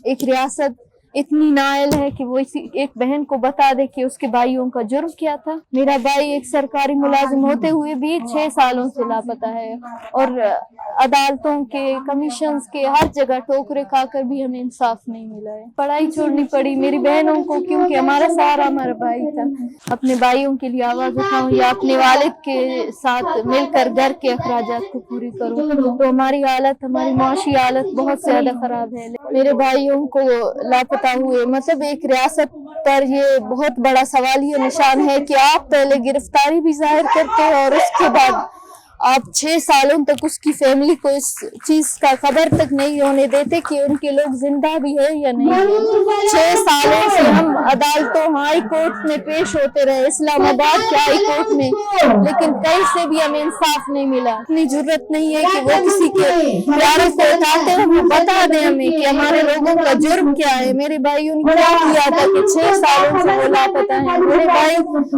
एक रियासत इतनी नाअहल है कि वो एक बहन को बता दे कि उसके भाइयों का जुर्म क्या था। मेरा भाई एक सरकारी मुलाजिम होते हुए भी 6 सालों से लापता है और अदालतों के, कमीशंस के हर जगह टोकरे खाकर भी हमें इंसाफ नहीं मिला है। पढ़ाई छोड़नी पड़ी मेरी बहनों को, क्योंकि हमारा सहारा हमारा भाई था। अपने भाइयों के लिए आवाज उठाऊं या अपने वालिद के साथ मिलकर घर के अखराजात को पूरी करूं, तो हमारी मुआशी हालत बहुत ज्यादा खराब है। मेरे भाइयों को लापता हुए मतलब एक रियासत पर ये बहुत बड़ा सवालिया निशान है कि आप पहले गिरफ्तारी भी जाहिर करते हैं और उसके बाद आप 6 सालों तक उसकी फैमिली को इस चीज का खबर तक नहीं होने देते कि उनके लोग जिंदा भी है या नहीं। 6 सालों से हम अदालतों, हाई कोर्ट में पेश होते रहे, इस्लामाबाद के हाई कोर्ट में, लेकिन कहीं से भी हमें इंसाफ नहीं मिला। इतनी जरूरत नहीं है कि वो किसी के प्यारों को उठाते हैं, वो बता दें हमें कि हमारे लोगों का जुर्म क्या है। मेरे भाइयों ने क्या किया था कि 6 सालों से वो लापता है। मेरे भाई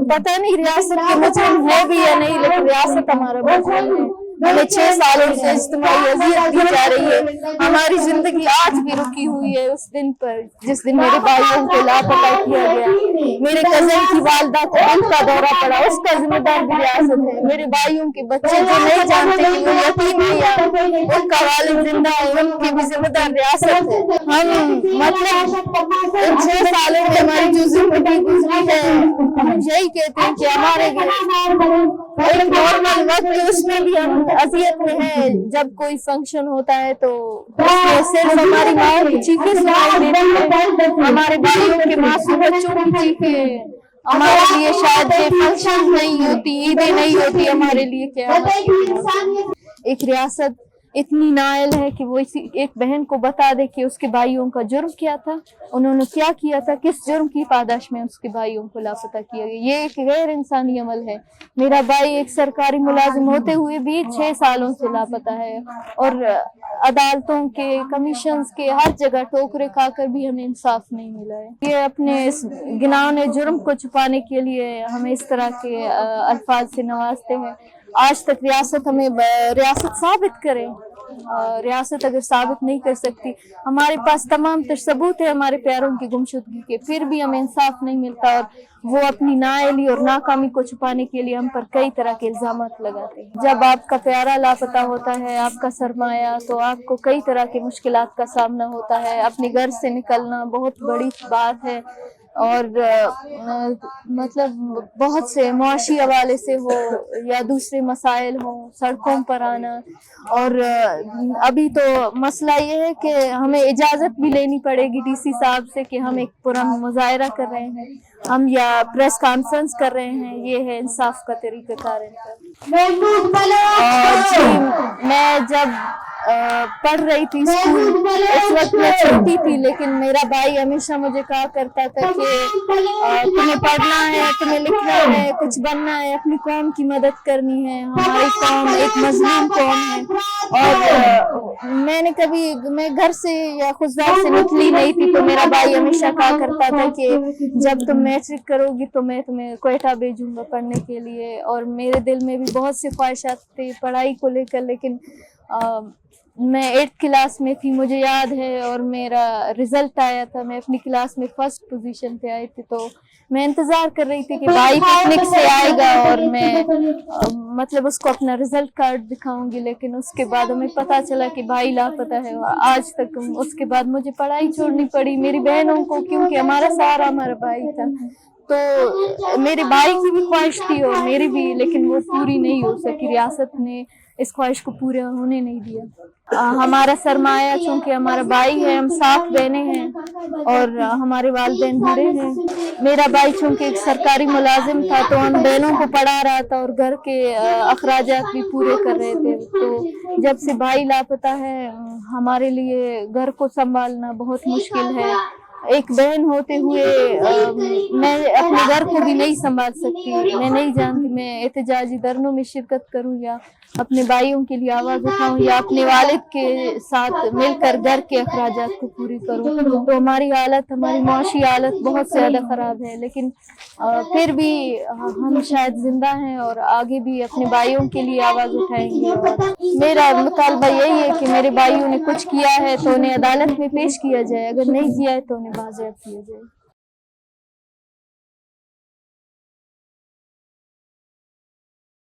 पता नहीं रियासत के मुजरिम है भी या नहीं, लेकिन रियासत हमारा मुजरिम है। हमें 6 सालों से इज्तिमाई अज़ियत दी जा रही है। हमारी जिंदगी आज भी रुकी हुई है उस दिन पर जिस दिन मेरे भाइयों को लापता किया गया। मेरे कजन की वालदा को दिल का दौरा पड़ा, उसका जिम्मेदार भी रियासत है। मेरे भाइयों के बच्चे जो नहीं जानते कि वो यतीम है या उनका वालिद जिंदा है, उनके भी जिम्मेदार रियासत है। हम मतलब इन 6 सालों में हमारी जो जिंदगी गुजरी है, हम यही कहते हैं कि हमारे एक नॉर्मल वक्त उसमें भी हम अज़ियत में है। जब कोई फंक्शन होता है तो उसमें सिर्फ हमारी माँ की चीखें सुनाई देती है, हमारे भाइयों के मासूम बच्चों की चीखें। हमारे लिए शायद ये फंक्शन नहीं होती, ईदें नहीं होती, हमारे लिए क्या। एक रियासत इतनी नाअहल है कि वो एक बहन को बता दे कि उसके भाइयों का जुर्म क्या था, उन्होंने क्या किया था, किस जुर्म की पादाश में उसके भाइयों को लापता किया गया। ये एक गैर इंसानी अमल है। मेरा भाई एक सरकारी मुलाजिम होते हुए भी 6 सालों से लापता है और अदालतों के, कमीशंस के हर जगह टोकरे खाकर भी हमें इंसाफ नहीं मिला है। ये अपने इस गिनाने जुर्म को छुपाने के लिए हमें इस तरह के अल्फाज से नवाजते हैं। आज तक रियासत हमें रियासत साबित करे। रियासत अगर साबित नहीं कर सकती, हमारे पास तमाम सबूत है हमारे प्यारों की गुमशुदगी के, फिर भी हमें इंसाफ नहीं मिलता और वो अपनी नाअहली और नाकामी को छुपाने के लिए हम पर कई तरह के इल्जामात लगाते हैं। जब आपका प्यारा लापता होता है, आपका सरमाया, तो आपको कई तरह के मुश्किलात का सामना होता है। अपने घर से निकलना बहुत बड़ी बात है और मतलब बहुत से मुआशी हवाले से हो या दूसरे मसाइल हो, सड़कों पर आना। और अभी तो मसला ये है कि हमें इजाज़त भी लेनी पड़ेगी डीसी साहब से कि हम एक पूरा मुजाहरा कर रहे हैं, हम या प्रेस कॉन्फ्रेंस कर रहे हैं। ये है इंसाफ का तरीक़ाकार इनका। मैं जब पढ़ रही थी स्कूल, उस वक्त मैं छोटी थी, लेकिन मेरा भाई हमेशा मुझे कहा करता था कि तुम्हें पढ़ना है, तुम्हें लिखना है, कुछ बनना है, अपनी कौम की मदद करनी है। हमारी कौम एक मजलूम कौम है और मैं घर से या खुददार से निकली नहीं थी, तो मेरा भाई हमेशा कहा करता था कि जब तुम मैट्रिक करोगी तो मैं तुम्हें क्वेटा भेजूंगा पढ़ने के लिए। और मेरे दिल में भी बहुत सी ख्वाहिशात थी पढ़ाई को लेकर, लेकिन मैं 8th क्लास में थी मुझे याद है, और मेरा रिजल्ट आया था, मैं अपनी क्लास में फर्स्ट पोजीशन पे आई थी। तो मैं इंतजार कर रही थी कि भाई पिकनिक से आएगा और मैं मतलब उसको अपना रिजल्ट कार्ड दिखाऊंगी, लेकिन उसके बाद हमें पता चला कि भाई लापता है। आज तक उसके बाद मुझे पढ़ाई छोड़नी पड़ी मेरी बहनों को, क्योंकि हमारा सहारा हमारा भाई था। तो मेरे भाई की भी ख्वाहिश थी और मेरी भी, लेकिन वो पूरी नहीं हो सकी। रियासत ने इस ख्वाहिश को पूरा होने नहीं दिया। हमारा सरमाया चूंकि हमारा भाई है, हम 7 बहनें हैं और हमारे वालिदैन बूढ़े हैं। मेरा भाई चूंकि एक सरकारी मुलाजिम था तो हम बहनों को पढ़ा रहा था और घर के अखराजात भी पूरे कर रहे थे। तो जब से भाई लापता है, हमारे लिए घर को संभालना बहुत मुश्किल है ایک بہن ہوتے ہوئے میں اپنے گھر کو بھی نہیں سنبھال سکتی. میں نہیں جانتی میں احتجاجی دھرنوں میں شرکت کروں یا اپنے بھائیوں کے لیے آواز اٹھاؤں یا اپنے والد کے ساتھ مل کر گھر کے اخراجات کو پوری کروں. تو ہماری معاشی حالت بہت زیادہ خراب ہے، لیکن پھر بھی ہم شاید زندہ ہیں اور آگے بھی اپنے بھائیوں کے لیے آواز اٹھائیں گے. اور میرا مطالبہ یہی ہے کہ میرے بھائیوں نے کچھ کیا ہے تو انہیں عدالت میں پیش کیا جائے، اگر نہیں کیا ہے تو انہیں بازیاب کیا جائے.